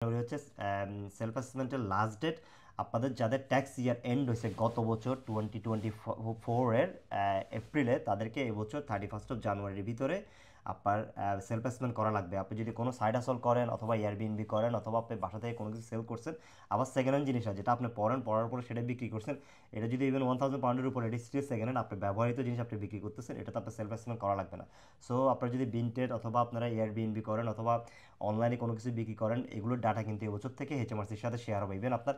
হচ্ছে self অ্যাসেসমেন্টের last date আপনাদের যাদের ট্যাক্স ইয়ার এন্ড হয়েছে গত বছর 2024-এর এপ্রিলে, তাদেরকে এবছর 31 জানুয়ারির ভিতরে আপনার সেলফ অ্যাসেসমেন্ট করা লাগবে। আপনি যদি কোনো সাইড হাসল করেন অথবা এয়ারবিএনবি করেন অথবা আপনি বাসা থেকে কোনো কিছু সেল করছেন, আবার সেকেন্ড হ্যান্ড জিনিস যেটা আপনি পড়ার পরে সেটা বিক্রি করছেন, এটা যদি ইভেন 1000 পাউন্ডের উপর, এটি স্টিল সেকেন্ড হ্যান্ড, আপনি ব্যবহৃত জিনিস আপনি বিক্রি করতেছেন, এটা তো আপনার সেলফ অ্যাসেসমেন্ট করা লাগবে না। সো আপনারা যদি বিনটেড অথবা আপনারা এয়ারবিএনবি করেন অথবা অনলাইনে কোনো কিছু বিক্রি করেন, এগুলোর ডাটা কিন্তু এবছর থেকে এইচএমআরসির সাথে শেয়ার হবে। ইভেন আপনার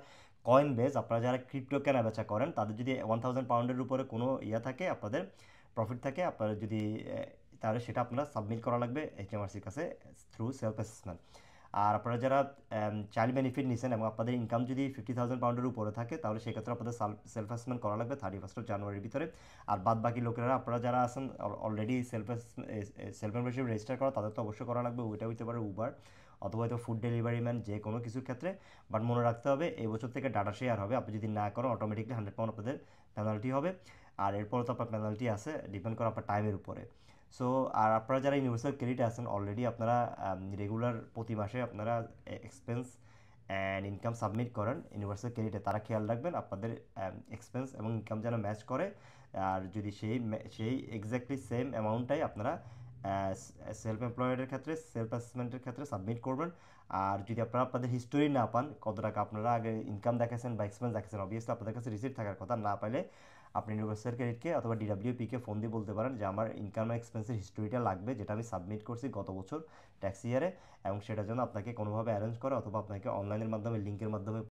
কয়েন বেস, আপনারা যারা ক্রিপ্টো কেনা বেচা করেন, তাদের যদি 1000 পাউন্ডের উপরে কোনো থাকে, আপনাদের প্রফিট থাকে, আপনারা যদি তাহলে সেটা আপনারা সাবমিট করা লাগবে এইচএমআরসির কাছে থ্রু সেলফ অ্যাসেসমেন্ট। আর আপনারা যারা চাইল্ড বেনিফিট নিছেন এবং আপনাদের ইনকাম যদি 50,000 পাউন্ডের উপরে থাকে, তাহলে সেক্ষেত্রে আপনাদের সেলফ অ্যাসেসমেন্ট করা লাগবে 31 জানুয়ারির ভিতরে। আর বাদ বাকি লোকেরা, আপনারা যারা আছেন অলরেডি সেলফ এমপ্লয়িশিপ রেজিস্টার করা, তাদের তো অবশ্যই করা লাগবে। ওইটা হইতে পারে উবার অথবা হয়তো ফুড ডেলিভারি ম্যান, যে কোনো কিছুর ক্ষেত্রে। বাট মনে রাখতে হবে এই বছর থেকে ডাটা শেয়ার হবে, আপনি যদি না করেন অটোমেটিকলি 100 পাউন্ড আপনাদের পেনাল্টি হবে। আর এরপরে তো আপনার পেনাল্টি আছে, ডিপেন্ড করে আপনার টাইমের উপরে। সো আর আপনারা যারা ইউনিভার্সাল ক্রেডিটে আছেন, অলরেডি আপনারা রেগুলার প্রতি মাসে আপনারা এক্সপেন্স অ্যান্ড ইনকাম সাবমিট করেন ইউনিভার্সাল ক্রেডিটে, তারা খেয়াল রাখবেন আপনাদের এক্সপেন্স এবং ইনকাম যেন ম্যাচ করে। আর যদি সেই এক্স্যাক্টলি সেম অ্যামাউন্টটাই আপনারা সেলফ এমপ্লয়েডের ক্ষেত্রে সেলফ অ্যাসেসমেন্টের ক্ষেত্রে সাবমিট করবেন। আর যদি আপনারা আপনাদের হিস্টোরি না পান, কত টাকা আপনারা আগে ইনকাম দেখাচ্ছেন বা এক্সপেন্স দেখাচ্ছেন, অবভিয়াসলি আপনাদের কাছে রিসিপ্ট থাকার কথা, না পাইলে আপনি ইউনিভার্সাল ক্রেডিটকে অথবা ডিডাব্লিউপিকে ফোন দিয়ে বলতে পারেন যে আমার ইনকাম আর এক্সপেন্সের হিস্টোরিটা লাগবে, যেটা আমি সাবমিট করছি গত বছর ট্যাক্স ইয়ারে, এবং সেটার জন্য আপনাকে কোনোভাবে অ্যারেঞ্জ করে অথবা আপনাকে অনলাইনের মাধ্যমে লিঙ্কের মাধ্যমে